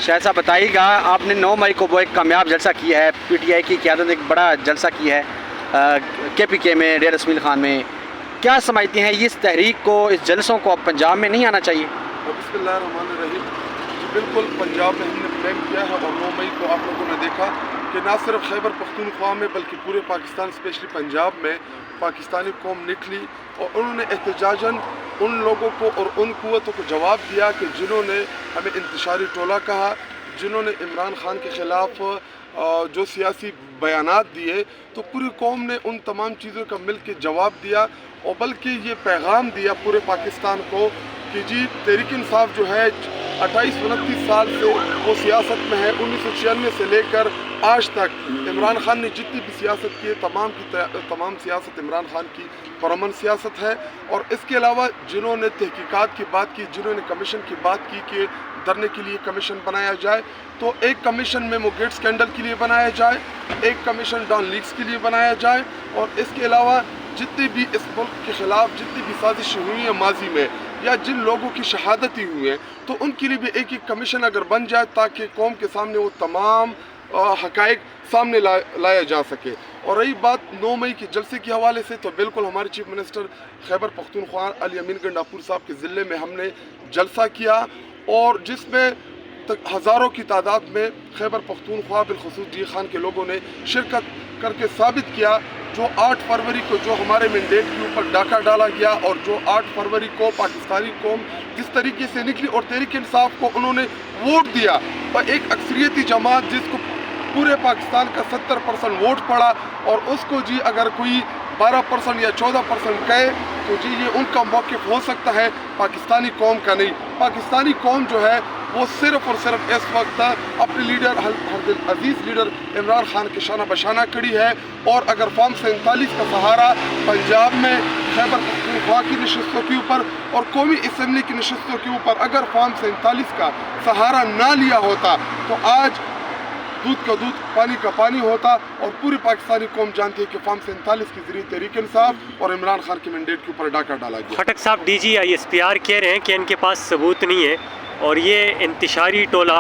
شاہد صاحب بتائیے گا، آپ نے 9 مئی کو وہ ایک کامیاب جلسہ کیا ہے، پی ٹی آئی کی قیادت نے ایک بڑا جلسہ کیا ہے کے پی کے میں، ڈیرہ اسماعیل خان میں، کیا سمجھتے ہیں اس تحریک کو، اس جلسوں کو اب پنجاب میں نہیں آنا چاہیے؟ بسم اللہ الرحمن الرحیم. جی بالکل، پنجاب میں ہم نے پلان کیا ہے اور 9 مئی کو آپ لوگوں نے دیکھا کہ نہ صرف خیبر پختونخوا میں بلکہ پورے پاکستان اسپیشلی پنجاب میں پاکستانی قوم نکلی اور انہوں نے احتجاجاً ان لوگوں کو اور ان قوتوں کو جواب دیا کہ جنہوں نے ہمیں انتشاری ٹولہ کہا، جنہوں نے عمران خان کے خلاف جو سیاسی بیانات دیے، تو پوری قوم نے ان تمام چیزوں کا مل کے جواب دیا اور بلکہ یہ پیغام دیا پورے پاکستان کو کہ جی تحریک انصاف جو ہے 28-29 سال سے وہ سیاست میں ہے، 1996 سے لے کر آج تک عمران خان نے جتنی بھی سیاست کی ہے تمام سیاست عمران خان کی پرامن سیاست ہے. اور اس کے علاوہ جنہوں نے تحقیقات کی بات کی، جنہوں نے کمیشن کی بات کی کہ دھرنے کے لیے کمیشن بنایا جائے، تو ایک کمیشن میمو گیٹ سکینڈل کے لیے بنایا جائے، ایک کمیشن ڈان لیکس کے لیے بنایا جائے، اور اس کے علاوہ جتنی بھی اس ملک کے خلاف جتنی بھی سازشیں ہوئی ہیں ماضی میں یا جن لوگوں کی شہادتیں ہوئی ہیں، تو ان کے لیے بھی ایک کمیشن اگر بن جائے تاکہ قوم کے سامنے وہ تمام حقائق سامنے لایا جا سکے. اور رہی بات 9 مئی کے جلسے کے حوالے سے، تو بالکل ہمارے چیف منسٹر خیبر پختونخوا علی امین گنڈاپور صاحب کے ضلع میں ہم نے جلسہ کیا اور جس میں ہزاروں کی تعداد میں خیبر پختونخوا بالخصوص ڈی خان کے لوگوں نے شرکت کر کے ثابت کیا جو 8 فروری کو جو ہمارے مینڈیٹ کے اوپر ڈاکہ ڈالا گیا اور جو 8 فروری کو پاکستانی قوم جس طریقے سے نکلی اور تحریک انصاف کو انہوں نے ووٹ دیا اور ایک اکثریتی جماعت جس کو پورے پاکستان کا 70% ووٹ پڑا اور اس کو جی اگر کوئی 12% یا 14% کہے تو جی یہ ان کا موقف ہو سکتا ہے، پاکستانی قوم کا نہیں. پاکستانی قوم جو ہے وہ صرف اور صرف اس وقت اپنے لیڈر عزیز لیڈر عمران خان کے شانہ بشانہ کڑی ہے. اور اگر فارم 47 کا سہارا پنجاب میں خیبر پختونخوا کی نشستوں کے اوپر اور قومی اسمبلی کی نشستوں کے اوپر اگر فارم 47 کا سہارا نہ لیا ہوتا تو آج دودھ کا دودھ پانی کا پانی ہوتا اور پوری پاکستانی قوم جانتی ہے کہ فارم 47 کے ذریعے تحریک انصاف اور عمران خان کے مینڈیٹ کے اوپر ڈاکہ ڈالا گیا. خٹک صاحب D G I S P R کہہ رہے ہیں کہ ان کے پاس ثبوت نہیں ہے اور یہ انتشاری ٹولہ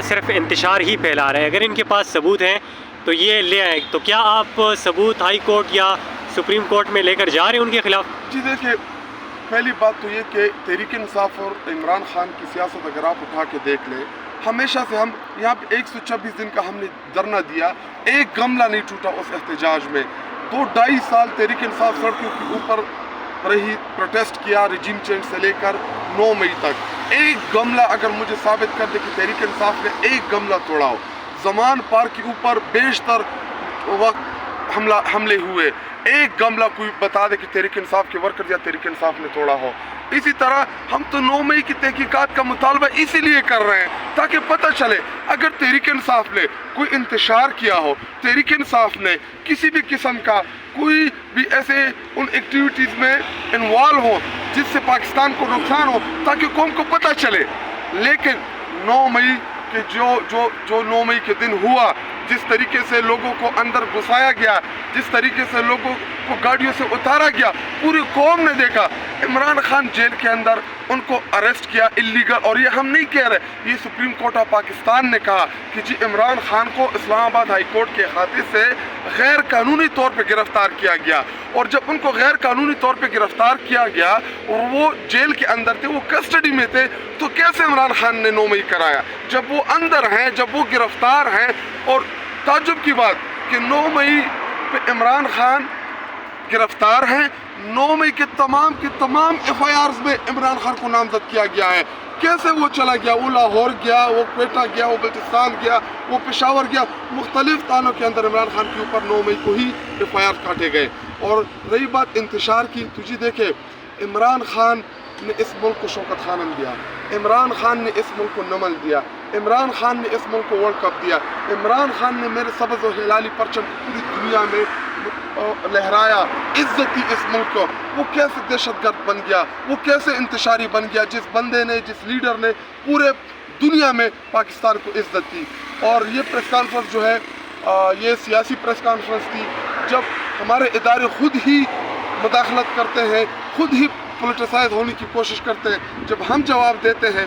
صرف انتشار ہی پھیلا رہا ہے. اگر ان کے پاس ثبوت ہیں تو یہ لے آئیں. تو کیا آپ ثبوت ہائی کورٹ یا سپریم کورٹ میں لے کر جا رہے ہیں ان کے خلاف؟ جی دیکھیں، پہلی بات تو یہ کہ تحریک انصاف اور عمران خان کی سیاست اگر آپ اٹھا کے دیکھ لیں، ہمیشہ سے ہم یہاں پہ 126 دن کا ہم نے دھرنا دیا، ایک گملہ نہیں ٹوٹا اس احتجاج میں. 2-2.5 سال تحریک انصاف سڑکوں کے اوپر رہی، پروٹیسٹ کیا رجیم چینج سے لے کر 9 مئی تک. ایک گملہ اگر مجھے ثابت کر دے کہ تحریک انصاف نے ایک گملہ توڑا ہو. زمان پارک کے اوپر بیشتر وقت حملے ہوئے، ایک گملہ کوئی بتا دے کہ تحریک انصاف کے ورکر یا تحریک انصاف نے توڑا ہو. اسی طرح ہم تو 9 مئی کی تحقیقات کا مطالبہ اسی لیے کر رہے ہیں تاکہ پتہ چلے اگر تحریک انصاف نے کوئی انتشار کیا ہو، تحریک انصاف نے کسی بھی قسم کا کوئی بھی ایسے ان ایکٹیویٹیز میں انوالو ہو جس سے پاکستان کو نقصان ہو، تاکہ قوم کو پتہ چلے. لیکن 9 مئی کہ جو 9 مئی کے دن ہوا، جس طریقے سے لوگوں کو اندر گھسایا گیا، جس طریقے سے لوگوں کو گاڑیوں سے اتارا گیا، پوری قوم نے دیکھا. عمران خان جیل کے اندر ان کو اریسٹ کیا اللیگل، اور یہ ہم نہیں کہہ رہے، یہ سپریم کورٹ آف پاکستان نے کہا کہ جی عمران خان کو اسلام آباد ہائی کورٹ کے احاطے سے غیر قانونی طور پہ گرفتار کیا گیا. اور جب ان کو غیر قانونی طور پہ گرفتار کیا گیا اور وہ جیل کے اندر تھے، وہ کسٹڈی میں تھے، تو کیسے عمران خان نے 9 مئی کرایا جب وہ اندر ہیں، جب وہ گرفتار ہیں؟ اور تعجب کی بات کہ 9 مئی پہ عمران خان گرفتار ہیں، 9 مئی کے تمام ایف آئی آرز میں عمران خان کو نامزد کیا گیا ہے. کیسے وہ چلا گیا؟ وہ لاہور گیا، وہ کوئٹہ گیا، وہ بلوچستان گیا، وہ پشاور گیا، مختلف تھانوں کے اندر عمران خان کے اوپر 9 مئی کو ہی ایف آئی آر کاٹے گئے. اور رہی بات انتشار کی، تو جی دیکھے عمران خان نے اس ملک کو شوکت خانم دیا، عمران خان نے اس ملک کو نمل دیا، عمران خان نے اس ملک کو ورلڈ کپ دیا، عمران خان نے میرے سبز و ہلالی پرچم پوری دنیا میں لہرایا، عزت دی اس ملک کو. وہ کیسے دہشت گرد بن گیا، وہ کیسے انتشاری بن گیا، جس بندے نے، جس لیڈر نے پورے دنیا میں پاکستان کو عزت دی. اور یہ پریس کانفرنس جو ہے یہ سیاسی پریس کانفرنس تھی جب ہمارے ادارے خود ہی مداخلت کرتے ہیں، خود ہی پولیٹیسائز ہونے کی کوشش کرتے ہیں. جب ہم جواب دیتے ہیں